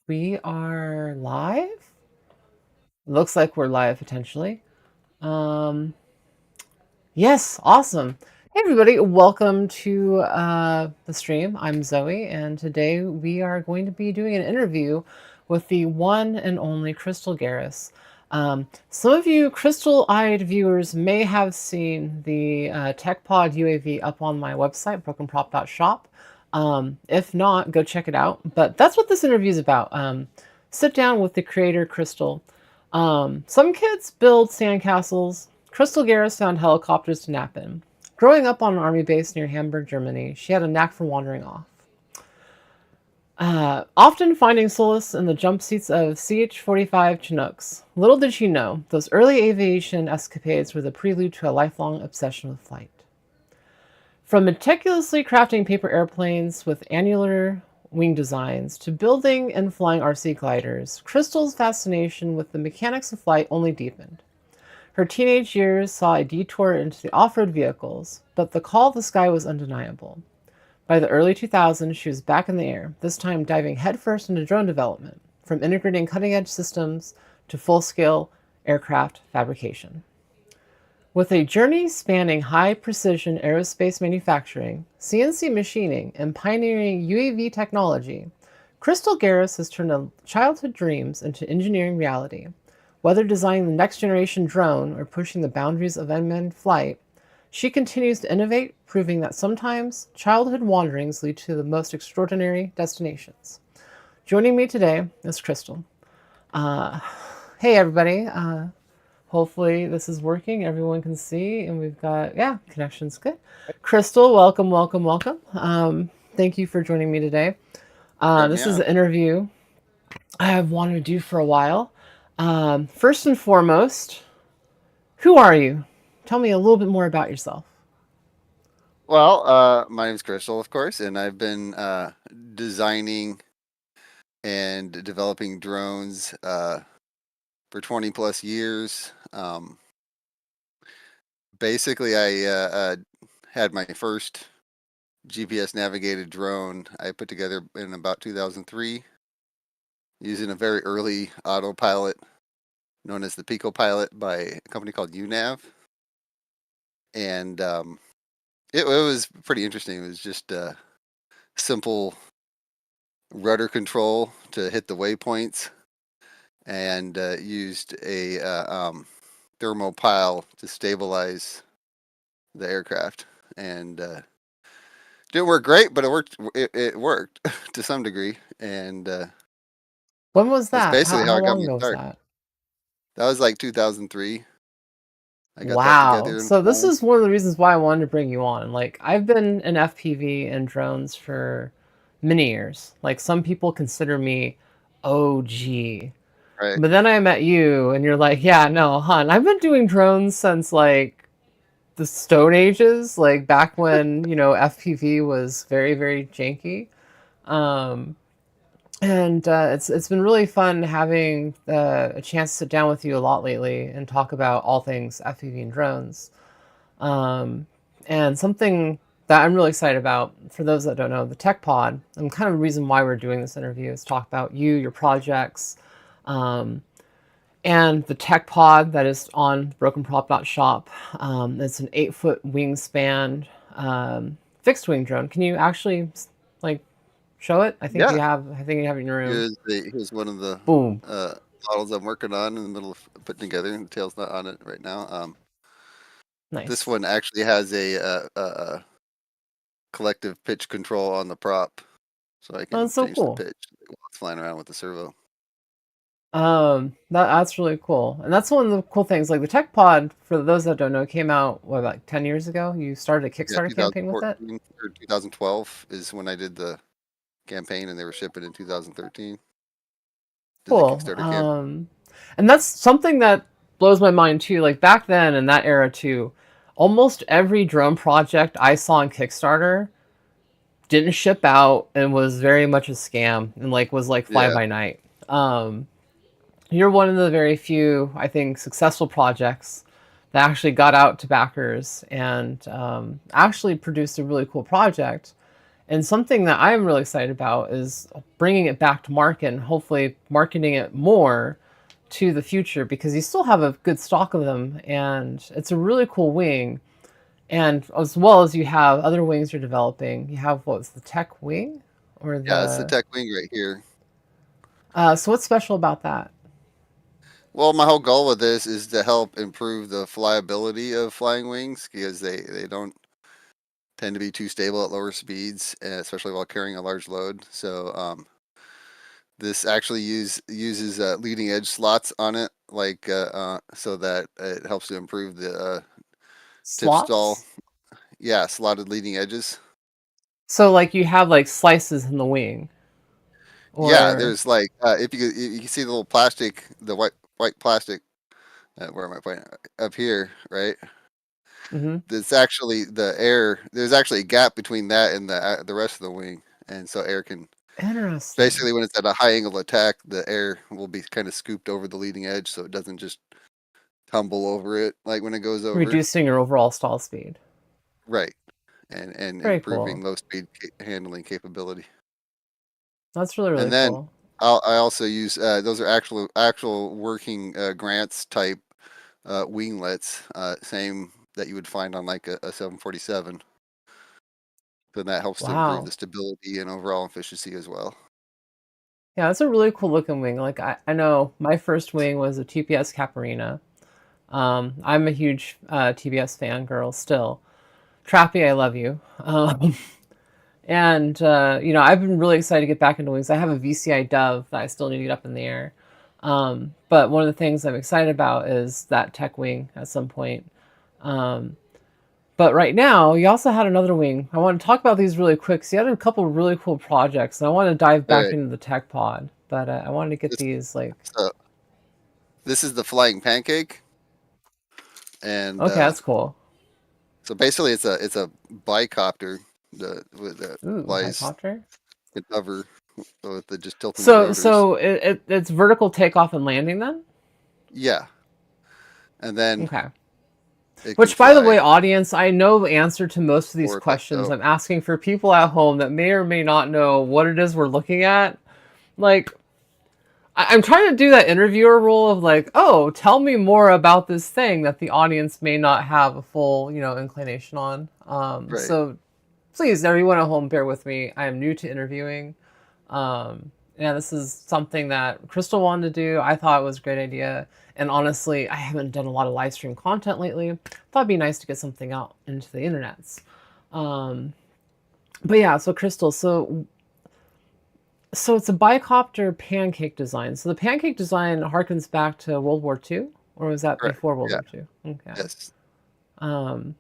We are live. Looks like we're live potentially. Um, yes, awesome. Hey everybody, welcome to the stream. I'm Zoe, and today we are going to be doing an interview with the one and only Grystal Garris. Some of you crystal-eyed viewers may have seen the TechPod UAV up on my website, brokenprop.shop. If not, go check it out. But that's what this interview is about. Sit down with the creator, Grystal. Some kids build sandcastles. Grystal Garris found helicopters to nap in. Growing up on an army base near Hamburg, Germany, she had a knack for wandering off. Often finding solace in the jump seats of CH-45 Chinooks. Little did she know, those early aviation escapades were the prelude to a lifelong obsession with flight. From meticulously crafting paper airplanes with annular wing designs to building and flying RC gliders, Grystal's fascination with the mechanics of flight only deepened. Her teenage years saw a detour into the off-road vehicles, but the call of the sky was undeniable. By the early 2000s, she was back in the air, this time diving headfirst into drone development, from integrating cutting-edge systems to full-scale aircraft fabrication. With a journey spanning high-precision aerospace manufacturing, CNC machining, and pioneering UAV technology, Grystal Garris has turned childhood dreams into engineering reality. Whether designing the next-generation drone or pushing the boundaries of unmanned flight, she continues to innovate, proving that sometimes childhood wanderings lead to the most extraordinary destinations. Joining me today is Grystal. Hey, everybody. Hopefully this is working. Everyone can see, and we've got, yeah, connection's good. Grystal, welcome, welcome, welcome. Thank you for joining me today. This is an interview I have wanted to do for a while. First and foremost, who are you? Tell me a little bit more about yourself. Well, my name is Grystal, of course, and I've been designing and developing drones for 20 plus years. Basically, I had my first GPS navigated drone I put together in about 2003 using a very early autopilot known as the Pico Pilot by a company called UNAV. And it was pretty interesting. It was just simple rudder control to hit the waypoints, and used a thermopile to stabilize the aircraft. And didn't work great, but it worked. It worked to some degree, and When was that's that? basically how How I got long my ago was start. that? That was like 2003. I got that Wow. together in So this full. is one of the reasons why I wanted to bring you on. Like, I've been in FPV and drones for many years. Like, some people consider me OG. Right. But then I met you, and you're like, yeah, no, hon, I've been doing drones since, like, the Stone Ages, like, back when, FPV was very, very janky. Um, and it's been really fun having a chance to sit down with you a lot lately and talk about all things FPV and drones. Um, and something that I'm really excited about, for those that don't know, the TechPod, and kind of the reason why we're doing this interview is talk about you, your projects, um, and the TechPod that is on brokenprop.shop. It's an 8-foot wingspan fixed wing drone. Can you actually like show it? I think Yeah. you have. I think you have it in your room. Here's one of the Boom. uh, models I'm working on in the middle of putting together, and the tail's not on it right now. This Nice. one actually has a collective pitch control on the prop, so I Oh, can that's so change the cool. pitch while it's flying around with the servo. That's really cool, and that's one of the cool things. Like the TechPod, for those that don't know, came out what, like 10 years ago. You started a Yeah, Kickstarter campaign with it. 2014 or 2012 is when I did the campaign, and they were shipping in 2013. Did the Cool. Kickstarter campaign. And that's something that blows my mind too. Like back then in that era too, almost every drone project I saw on Kickstarter didn't ship out and was very much a scam and like was like fly Yeah, by night. Um, you're one of the very few, I think, successful projects that actually got out to backers and actually produced a really cool project. And something that I'm really excited about is bringing it back to market and hopefully marketing it more to the future, because you still have a good stock of them and it's a really cool wing. And as well as you have other wings you're developing. You have what's the tech wing or Yeah, it's the the tech wing right here. so what's special about that? Well, my whole goal with this is to help improve the flyability of flying wings because they don't tend to be too stable at lower speeds, especially while carrying a large load. So this actually uses leading edge slots on it, like so that it helps to improve the tip stall. Slots? Yeah, slotted leading edges. So like you have like slices in the wing Yeah, or there's like if you can see the little plastic, the white plastic. Where am I pointing? Up here, right? mhm. It's actually the air. There's actually a gap between that and the rest of the wing, and so air can Interesting. basically when it's at a high angle attack, the air will be kind of scooped over the leading edge, so it doesn't just tumble over it like when it goes over. Reducing your overall stall speed. Right, and Very improving cool. low speed handling capability. That's really, And really then cool. I also use those are actual working Grants type winglets, same that you would find on like a 747. So that helps to improve the Wow. stability and overall efficiency as well. Yeah, that's a really cool looking wing. Like I know my first wing was a TPS Caparina. I'm a huge TBS fangirl still. Trappy, I love you. And I've been really excited to get back into wings. I have a VCI Dove that I still need to get up in the air. But one of the things I'm excited about is that tech wing at some point. Um, but right now, you also had another wing. I want to talk about these really quick. So you had a couple of really cool projects, and I want to dive All back right, into the tech pod. But I wanted to get this these like, so this is the flying pancake, and okay, that's cool. so basically it's a bicopter that Ooh, flies bicopter. can hover with the just tilting the So rotors. so it's vertical takeoff and landing then? Yeah, and then Okay. it can Which, by the way, fly audience, I know the answer to most of these forward like questions. so. I'm asking for people at home that may or may not know what it is we're looking at. Like, I'm trying to do that interviewer role of like, oh, tell me more about this thing that the audience may not have a full, inclination on. Right. So please, everyone at home, bear with me. I am new to interviewing. Yeah, this is something that Crystal wanted to do. I thought it was a great idea. And honestly, I haven't done a lot of live stream content lately. Thought it'd be nice to get something out into the internets. Um, but yeah, so Crystal, so it's a bicopter pancake design. So the pancake design harkens back to World War II, or was that Correct. before World Yeah. War II? Okay. Yes. Um,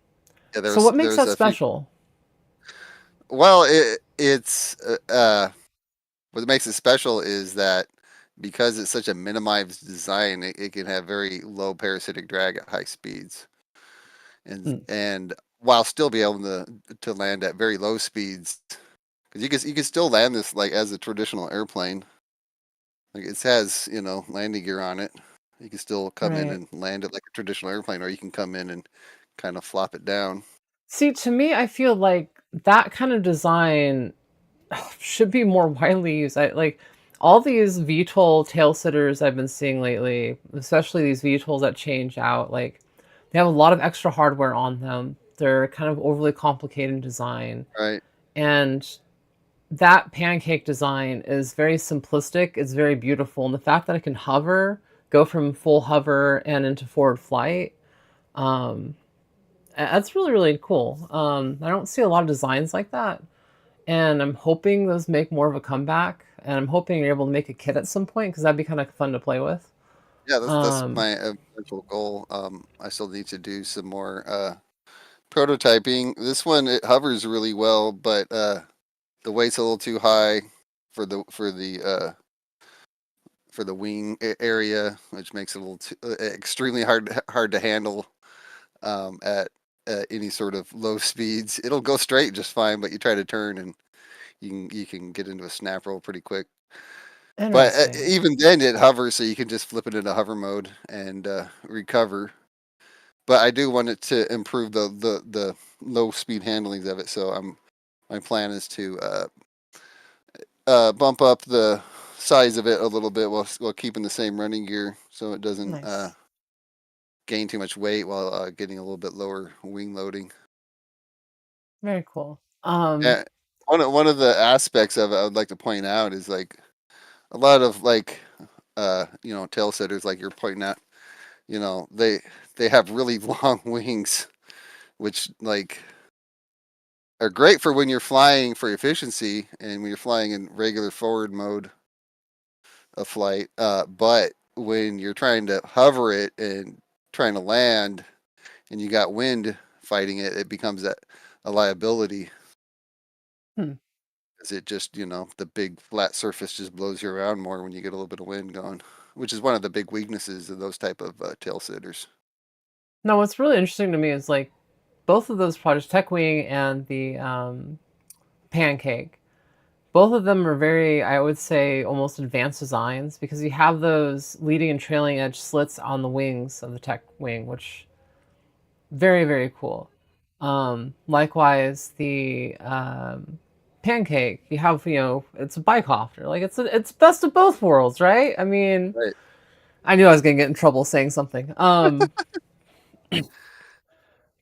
Yeah. so what makes There's that a few. special? Well, it's what makes it special is that because it's such a minimized design, it can have very low parasitic drag at high speeds, Mm, and while still be able to land at very low speeds, because you can still land this like as a traditional airplane. Like it has landing gear on it. You can still come in right. and land it like a traditional airplane, or you can come in and kind of flop it down. See, to me, I feel like that kind of design should be more widely used. I like all these VTOL tail sitters I've been seeing lately, especially these VTOLs that change out, like they have a lot of extra hardware on them. They're kind of overly complicated in design. Right. And that pancake design is very simplistic. It's very beautiful. And the fact that it can hover, go from full hover and into forward flight, um, that's really, really cool. I don't see a lot of designs like that. And I'm hoping those make more of a comeback. And I'm hoping you're able to make a kit at some point because that'd be kind of fun to play with. Yeah, that's Um, my eventual goal. I still need to do some more prototyping. This one it hovers really well, but the weight's a little too high for the wing area, which makes it a little too, extremely hard to handle at any sort of low speeds. It'll go straight just fine, but you try to turn and you can get into a snap roll pretty quick. But Interesting. even then, it hovers, so you can just flip it into hover mode and recover. But I do want it to improve the low speed handlings of it, so I'm my plan is to bump up the size of it a little bit while keeping the same running gear, so it doesn't Nice. gain too much weight while getting a little bit lower wing loading. Very cool. And one of the aspects of it I would like to point out is like a lot of like tail setters like you're pointing out, they have really long wings, which like are great for when you're flying for efficiency and when you're flying in regular forward mode of flight. But when you're trying to hover it and trying to land and you got wind fighting it, it becomes a liability. Hmm. Because it just, the big flat surface just blows you around more when you get a little bit of wind going, which is one of the big weaknesses of those type of tail sitters. Now, what's really interesting to me is like both of those projects, Tech Wing and the Pancake, both of them are very, I would say, almost advanced designs because you have those leading and trailing edge slits on the wings of the Tech Wing, which very, very cool. Likewise, the Pancake, you have, it's a bicopter. Like it's best of both worlds, right? I mean, Right. I knew I was gonna get in trouble saying something.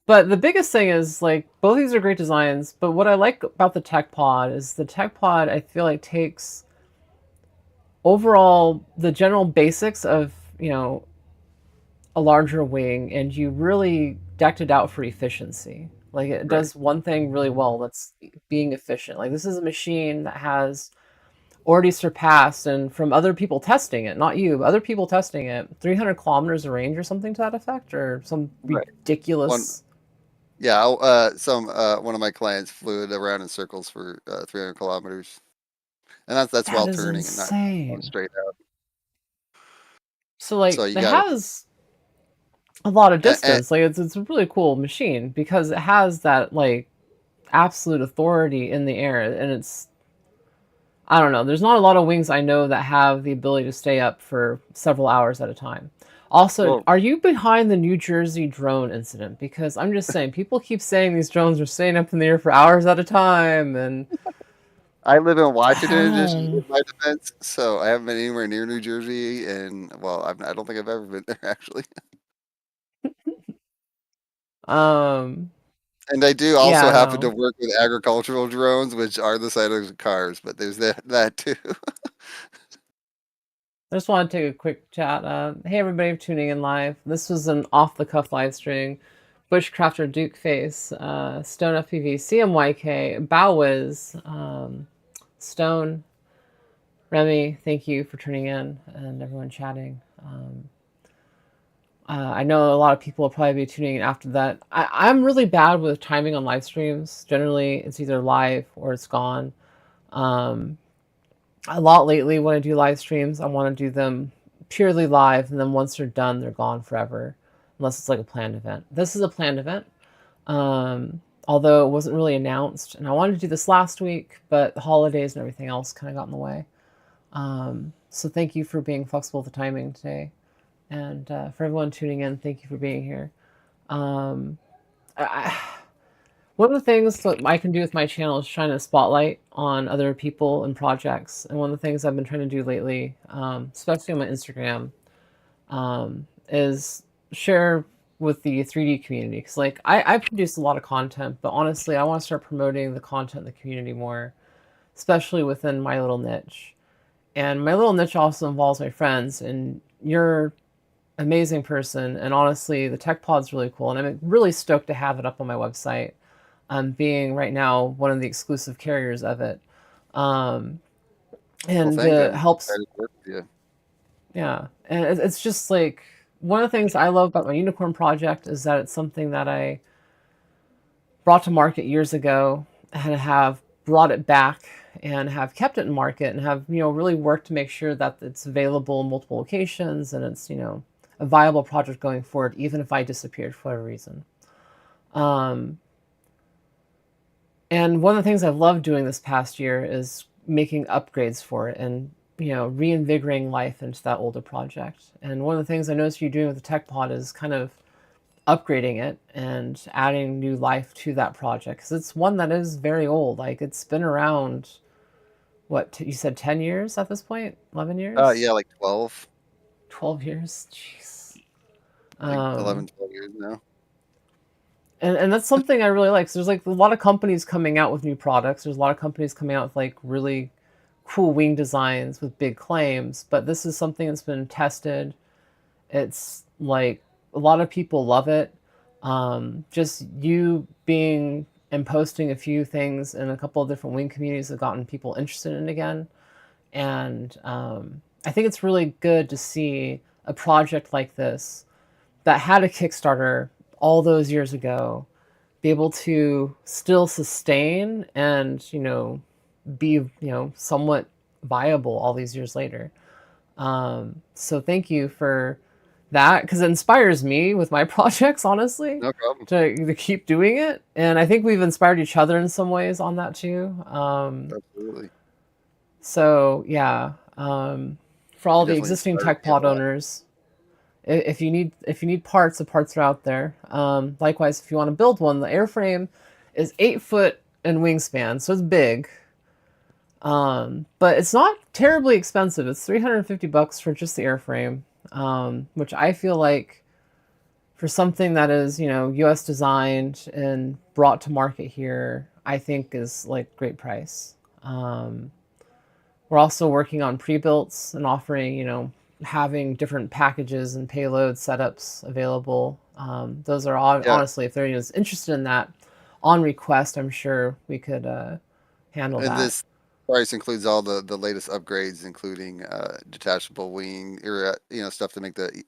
But the biggest thing is like both these are great designs, but what I like about the TechPod is the TechPod I feel like takes overall the general basics of, a larger wing and you really decked it out for efficiency. Like it Right. does one thing really well, that's being efficient. Like this is a machine that has already surpassed, and from other people testing it, not you, but other people testing it, 300 kilometers of range or something to that effect, or some Right. One. ridiculous. Yeah. Some one of my clients flew it around in circles for 300 kilometers, and that's That while is turning and not going insane. straight out. So So like you it got has a lot of to. distance. Like it's a really cool machine because it has that like absolute authority in the air, and it's, I don't know. There's not a lot of wings I know that have the ability to stay up for several hours at a time. Also, Well, are you behind the New Jersey drone incident? Because I'm just saying, people keep saying these drones are staying up in the air for hours at a time, and I live in I Washington Edition don't in my defense, so I haven't been anywhere near New Jersey, and well, I don't think I've ever been there actually. know. And I do also Yeah, happen to no. work with agricultural drones, which are the size of cars, but there's that too. I just want to take a quick chat. Hey, everybody, for tuning in live. This was an off-the-cuff live stream. Bushcrafter Duke Face, Stone FPV, CMYK, Bowiz, Stone, Remy, thank you for tuning in and everyone chatting. I know a lot of people will probably be tuning in after that. I'm really bad with timing on live streams. Generally, it's either live or it's gone. Um, a lot lately, when I do live streams, I want to do them purely live, and then once they're done, they're gone forever, unless it's like a planned event. This is a planned event, although it wasn't really announced, and I wanted to do this last week, but the holidays and everything else kind of got in the way. So thank you for being flexible with the timing today. And for everyone tuning in, thank you for being here. Um, I, one of the things that I can do with my channel is shine a spotlight on other people and projects. And one of the things I've been trying to do lately, especially on my Instagram, is share with the 3D community. Because like I produce a lot of content, but honestly, I want to start promoting the content in the community more, especially within my little niche. And my little niche also involves my friends, and you're amazing person. And honestly, the tech pod's really cool, and I'm really stoked to have it up on my website. Being right now one of the exclusive carriers of it, um, Well, and thank you. I'm helps. excited to work with you. Yeah, and it's just like one of the things I love about my unicorn project is that it's something that I brought to market years ago and have brought it back and have kept it in market and have really worked to make sure that it's available in multiple locations and it's a viable project going forward even if I disappeared for whatever reason. um, and one of the things I've loved doing this past year is making upgrades for it and reinvigorating life into that older project. And one of the things I noticed you doing with the tech pod is kind of upgrading it and adding new life to that project because it's one that is very old. Like it's been around, what you said, 10 years at this point, 11 years, Yeah, like 12, 12 years. Jeez. like Um, 11, 12 years now. and that's something I really like. So there's like a lot of companies coming out with new products. There's a lot of companies coming out with like really cool wing designs with big claims, but this is something that's been tested. It's like a lot of people love it. Just you being and posting a few things in a couple of different wing communities have gotten people interested in it again. And I think it's really good to see a project like this that had a Kickstarter all those years ago be able to still sustain and, be, somewhat viable all these years later. So thank you for that because it inspires me with my projects, honestly, No problem. to keep doing it. And I think we've inspired each other in some ways on that too. Absolutely. So yeah, for all You the definitely existing inspired me a TechPod lot. owners, if you need parts, the parts are out there. Likewise, if you want to build one, the airframe is 8 foot in wingspan, so it's big. But it's not terribly expensive. It's $350 for just the airframe, which I feel like for something that is, U.S. designed and brought to market here, I think is like great price. We're also working on pre-builts and offering, having different packages and payload setups available. Those are Yeah, honestly, if they're interested in that on request, I'm sure we could handle and that. this price includes all the latest upgrades, including detachable wing, or stuff to make the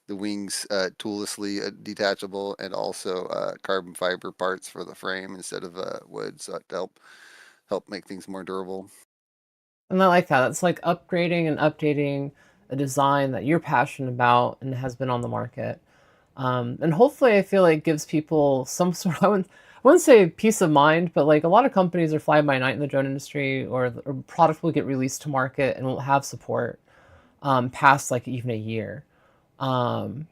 wings toollessly detachable, and also carbon fiber parts for the frame instead of wood, so to help make things more durable. And I like that. It's like upgrading and updating a design that you're passionate about and has been on the market. And hopefully, I feel like gives people some sort of, I wouldn't say peace of mind, but like a lot of companies are fly by night in the drone industry, or product will get released to market and won't have support past like even a year. Um,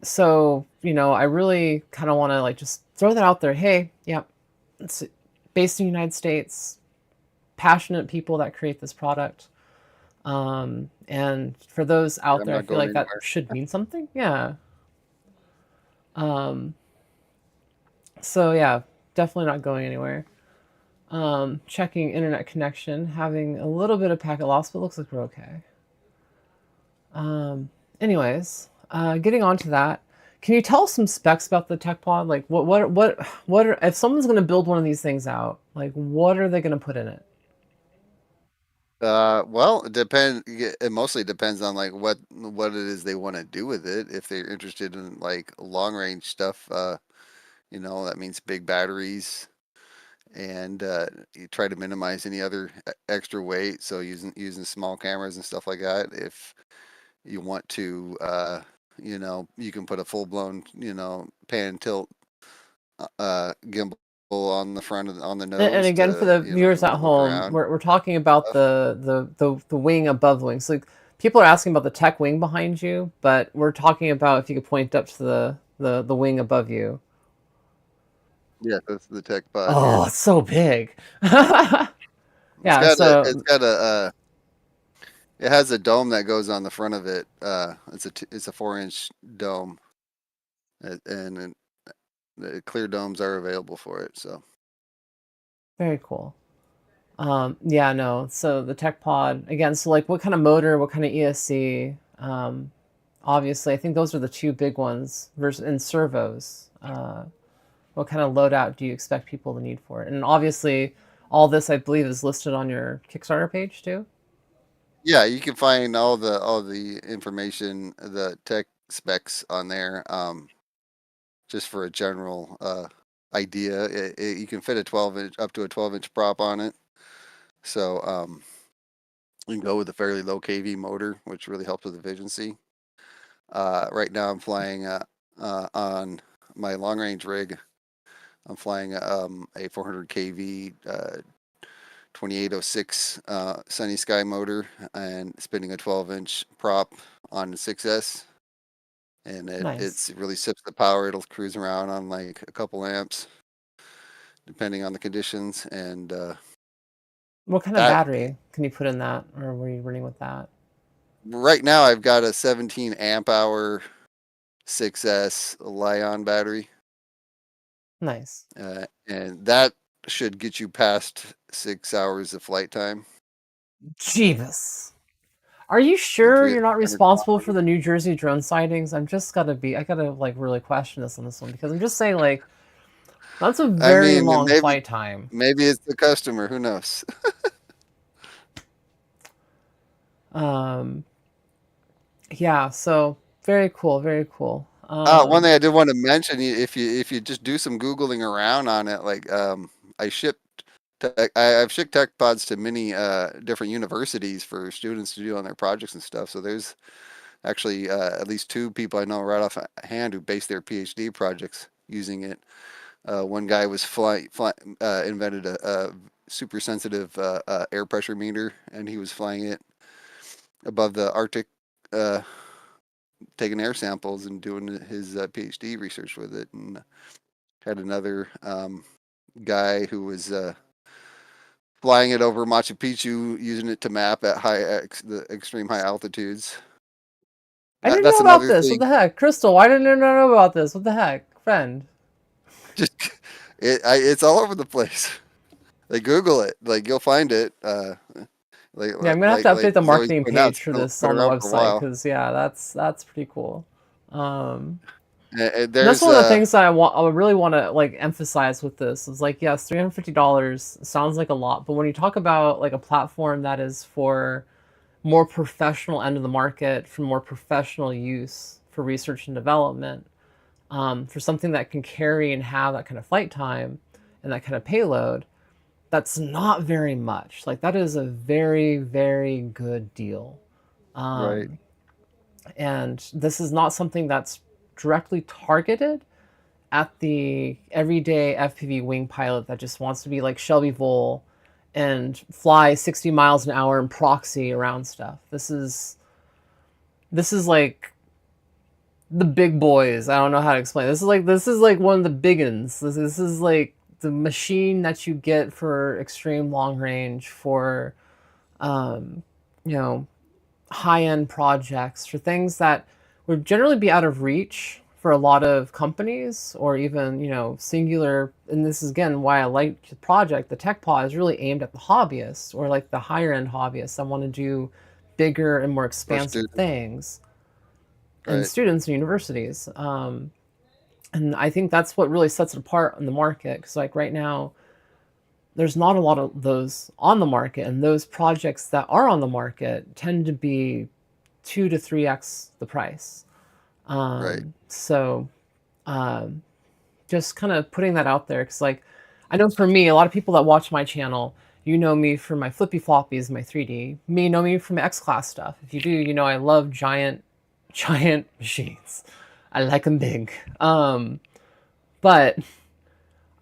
so, I really kind of want to like just throw that out there. Hey, yeah, it's based in the United States, passionate people that create this product. And for those Yeah, out I'm there, I not feel going like that anywhere. should mean something. Yeah. Um, so yeah, definitely not going anywhere. Checking internet connection, having a little bit of packet loss, but looks like we're okay. Anyways, getting on to that, can you tell us some specs about the tech pod? Like, what are, if someone's going to build one of these things out, like, what are they going to put in it? Well, it mostly depends on like what it is they want to do with it. If they're interested in like long range stuff, that means big batteries, and you try to minimize any other extra weight. So using small cameras and stuff like that. If you want to, you can put a full blown, pan and tilt gimbal on the on the And nose again, for to, the viewers at look home, around. we're talking about Stuff. the wing above the wing. So like, people are asking about the tech wing behind you, but we're talking about if you could point up to the wing above you. Yeah, that's the tech pod Oh, here. it's so big. It's Yeah, got a so it's got a it has a dome that goes on the front of it. It's a 4-inch dome, and the clear domes are available for it. So very cool. Yeah, no. So the tech pod again. So like, what kind of motor? What kind of ESC? Obviously, I think those are the two big ones. Versus in servos, what kind of loadout do you expect people to need for it? And obviously, all this I believe is listed on your Kickstarter page too. yeah, you can find all the information, the tech specs on there. Just for a general idea, you can fit a 12-inch up to a 12-inch prop on it. So you can go with a fairly low kV motor, which really helps with efficiency. Right now, I'm flying on my long range rig. I'm flying a 400 kV 2806 Sunny Sky motor and spinning a 12-inch prop on the 6S. and Nice. it's really sips the power. It'll cruise around on like a couple amps, depending on the conditions. And What kind of that battery can you put in that, or were you running with that? right now I've got a 17 amp hour 6S Li-ion battery, Nice. and that should get you past 6 hours of flight time Jeebus. Are you and sure you're not 300 responsible for kilometers. the New Jersey drone sightings? I gotta like really question this on this one because I'm just saying like that's a I very mean, long flight time. maybe it's the customer. Who knows? Um, yeah, so very cool, very cool. One thing I did want to mention, if you just do some googling around on it, like I shipped, I've shipped tech pods to many different universities for students to do on their projects and stuff. So there's actually at least two people I know right off hand who base their PhD projects using it. One guy was invented a super sensitive air pressure meter, and he was flying it above the Arctic, uh, taking air samples and doing his PhD research with it. And had another guy who was flying it over Machu Picchu, using it to map at the extreme high altitudes. I didn't know That's about another this. What thing. the heck? Crystal, why didn't I know about this? What the heck? Friend. Just it's all over the place. Like Google it, like you'll find it. Yeah, I'm gonna have to update the Zoe's marketing pointing out, page for it's this been on the around for a website while. because yeah, that's pretty cool. Um, and that's There's one of the things that I would really want to like emphasize with this is like yes, $350 sounds like a lot, but when you talk about like a platform that is for more professional end of the market, for more professional use for research and development, for something that can carry and have that kind of flight time and that kind of payload, that's not very much. Like that is a very, very good deal. right, Um, and this is not something that's directly targeted at the everyday FPV wing pilot that just wants to be like Shelby Vole and fly 60 miles an hour and proxy around stuff. This is like the big boys. I don't know how to explain. This is like one of the big uns. This is like the machine that you get for extreme long range for um, you know, high-end projects, for things that would generally be out of reach for a lot of companies or even, you know, singular. And this is again why I like the project. The TechPod is really aimed at the hobbyists or like the higher end hobbyists that want to do bigger and more or expansive student, things, and right, students and universities. And I think that's what really sets it apart in the market because like right now there's not a lot of those on the market, and those projects that are on the market tend to be 2 to 3x the price. right. So um, just kind of putting that out there because, like, I know for me, a lot of people that watch my channel, you know me for my flippy floppies, my 3D. Me know me from X class stuff. If you do, you know I love giant, giant machines. I like them big. But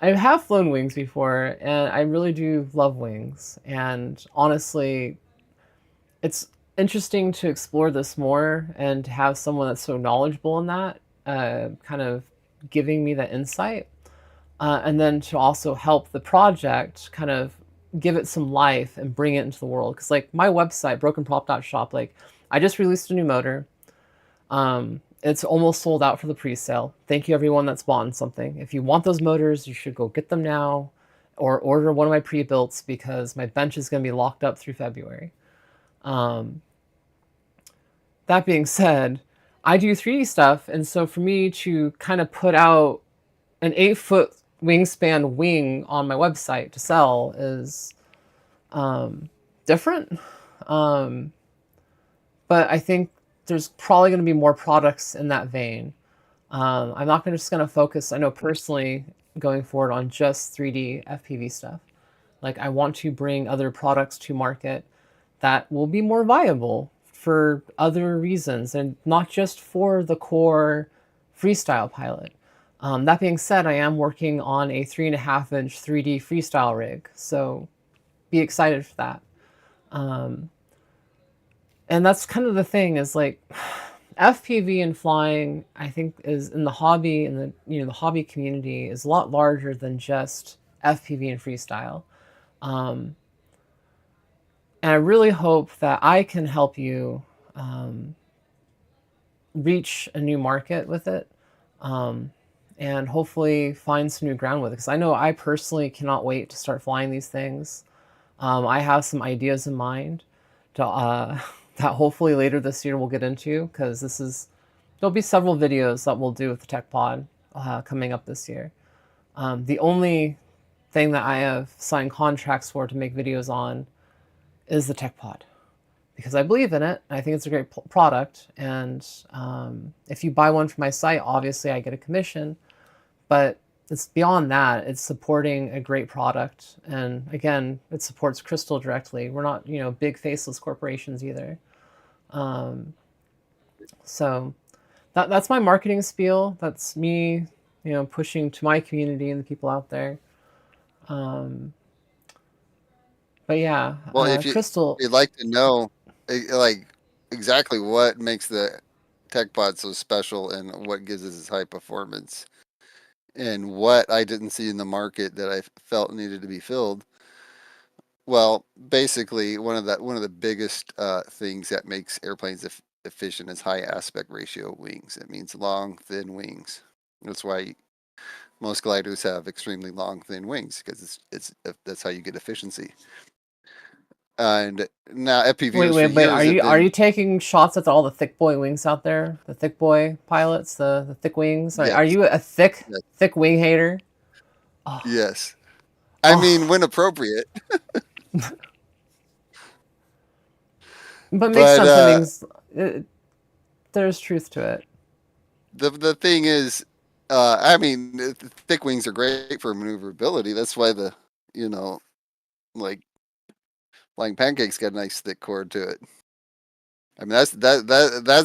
I have flown wings before, and I really do love wings. And honestly, it's interesting to explore this more and to have someone that's so knowledgeable in that, kind of giving me that insight. And then to also help the project kind of give it some life and bring it into the world. Because, like, my website, brokenprop.shop, like, I just released a new motor. It's almost sold out for the pre-sale. Thank you everyone that's bought something. If you want those motors, you should go get them now or order one of my pre-builts because my bench is going to be locked up through February. Um, that being said, I do 3D stuff, and so for me to kind of put out an 8-foot wingspan wing on my website to sell is different. Um, but I think there's probably going to be more products in that vein. I'm not just going to focus, I know personally, going forward on just 3D FPV stuff. Like, I want to bring other products to market that will be more viable for other reasons and not just for the core freestyle pilot. That being said, I am working on a 3.5-inch 3D freestyle rig, so be excited for that. And that's kind of the thing is like, FPV and flying, I think, is in the hobby, in the the hobby community, is a lot larger than just FPV and freestyle. Um, and I really hope that I can help you um, reach a new market with it, um, and hopefully find some new ground with it. Because I know I personally cannot wait to start flying these things. I have some ideas in mind to that hopefully later this year we'll get into, because there'll be several videos that we'll do with the TechPod coming up this year. The only thing that I have signed contracts for to make videos on is the TechPod, because I believe in it. I think it's a great product, and if you buy one from my site, obviously I get a commission. But it's beyond that. It's supporting a great product, and again, it supports Grystal directly. We're not, big faceless corporations either. Um, so that's my marketing spiel. That's me, pushing to my community and the people out there. Um, but yeah, Well, if Grystal. you'd like to know, like exactly what makes the TechPod so special and what gives us its high performance, and what I didn't see in the market that I felt needed to be filled. Well, basically, one of the biggest things that makes airplanes efficient is high aspect ratio wings. It means long, thin wings. That's why most gliders have extremely long, thin wings, because that's how you get efficiency. And now Wait, FPVers wait, for wait. years have Are you been, taking shots at all the thick boy wings out there? The thick boy pilots, the thick wings. Are yes, you a thick yes, thick wing hater? Oh, yes. I mean, oh. when appropriate, But it makes but sense. I mean, there's truth to it. the thing is, I mean, thick wings are great for maneuverability. That's why you know, like flying pancakes got a nice thick cord to it. I mean, that's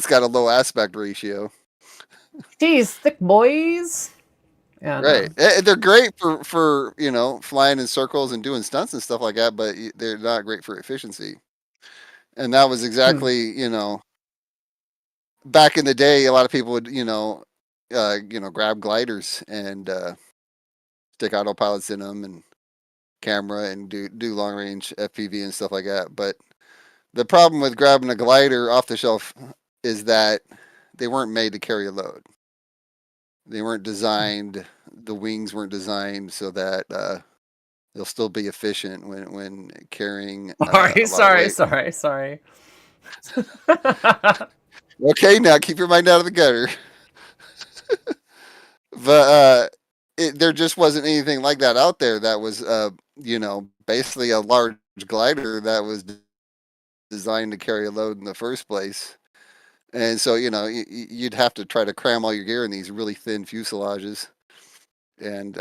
got a low aspect ratio. Jeez, thick boys. Yeah, Right. no. They're great for flying in circles and doing stunts and stuff like that, but they're not great for efficiency. And that was Hmm. exactly, back in the day, a lot of people would, grab gliders and stick autopilots in them and camera and do long range FPV and stuff like that. But the problem with grabbing a glider off the shelf is that they weren't made to carry a load. They weren't designed. The wings weren't designed so that they'll still be efficient when carrying Sorry, a lot of sorry, weight. sorry, sorry. Okay, now keep your mind out of the gutter. But there just wasn't anything like that out there that was, basically a large glider that was designed to carry a load in the first place. And so, you'd have to try to cram all your gear in these really thin fuselages. And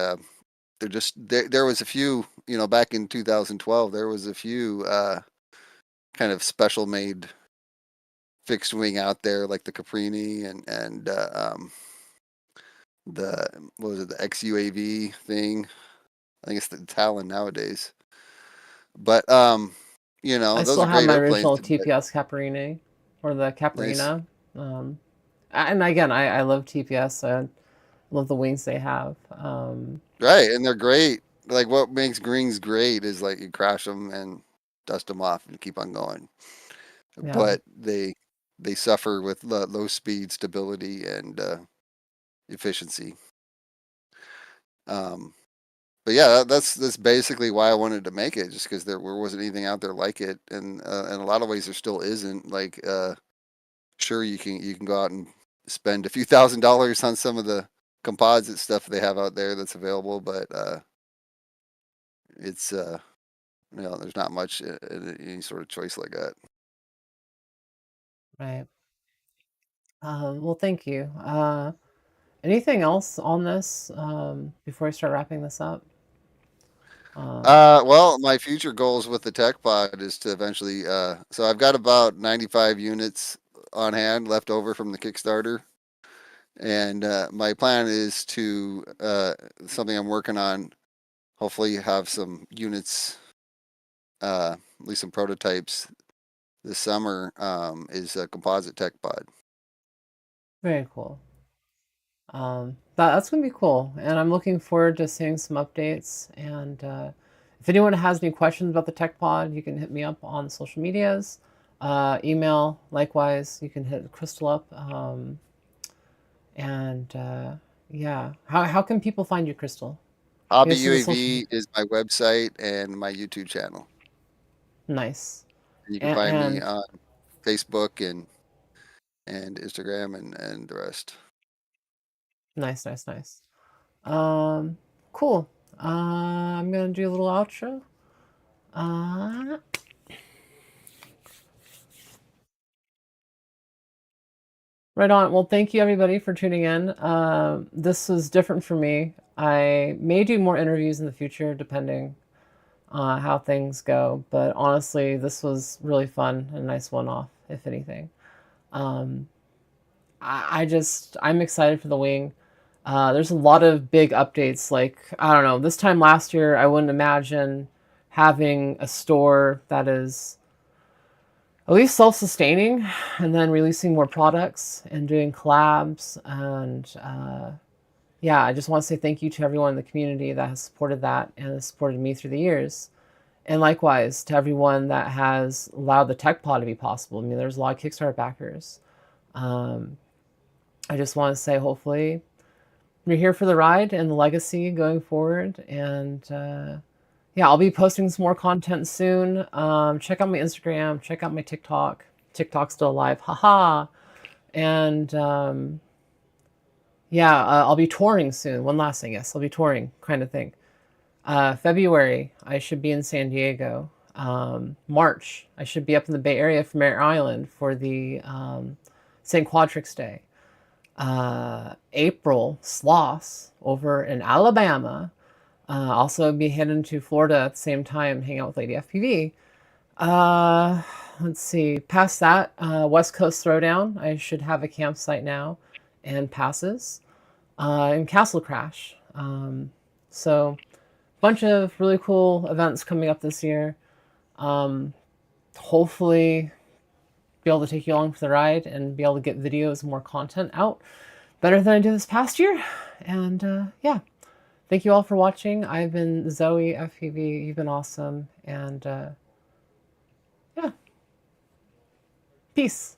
there was a few, back in 2012, there was a few kind of special made fixed wing out there, like the Caprini and the what was it, the XUAV thing. I think it's the Talon nowadays. But I those still are have great my airplanes. original But TPS Caparini, or the nice, Caparina. And again, I love TPS. I love the wings they have. right? And they're great. Like what makes greens great is like you crash them and dust them off and keep on going. Yeah, But they suffer with low speed stability and efficiency. Um, but yeah, that's basically why I wanted to make it, just because there wasn't anything out there like it, and in a lot of ways there still isn't. Like, sure, you can go out and spend a few $1,000s on some of the composite stuff they have out there that's available, but it's there's not much any sort of choice like that. right. Well, thank you. Anything else on this before I start wrapping this up? Well, my future goals with the tech pod is to eventually. So I've got about 95 units on hand left over from the Kickstarter, and my plan is to something I'm working on. Hopefully, have some units, at least some prototypes this summer. Is a composite tech pod. Very cool. That's gonna be cool, and I'm looking forward to seeing some updates. And if anyone has any questions about the Tech Pod, you can hit me up on social medias, email. Likewise, you can hit Crystal up. And yeah, how can people find you, Crystal? I Hobby guess this is social UAV media. is my website and my YouTube channel. Nice. And you can And, find me and on Facebook and Instagram and the rest. nice, nice, nice. Um, cool. I'm gonna do a little outro. Uh, right on. Well, thank you everybody for tuning in. This was different for me. I may do more interviews in the future, depending how things go. But honestly, this was really fun and a nice one-off, if anything. Um, I'm excited for the wing. There's a lot of big updates. Like, I don't know, this time last year, I wouldn't imagine having a store that is at least self-sustaining and then releasing more products and doing collabs. And yeah, I just want to say thank you to everyone in the community that has supported that and has supported me through the years. And likewise to everyone that has allowed the Tech Pod to be possible. I mean, there's a lot of Kickstarter backers. Um, I just want to say, hopefully, you're here for the ride and the legacy going forward. And yeah, I'll be posting some more content soon. Check out my Instagram, check out my TikTok. TikTok's still alive, haha. And yeah, I'll be touring soon. One last thing, yes, I'll be touring, kind of thing. February, I should be in San Diego. March, I should be up in the Bay Area for Merritt Island for the St. Quadrix Day. April, Sloss over in Alabama. Also be heading to Florida at the same time, hang out with Lady FPV. Let's see, past that, West Coast Throwdown. I should have a campsite now and passes. And Castle Crash. So bunch of really cool events coming up this year. Hopefully be able to take you along for the ride and be able to get videos and more content out better than I did this past year. And yeah, thank you all for watching. I've been Zoe FPV. You've been awesome. And yeah, peace.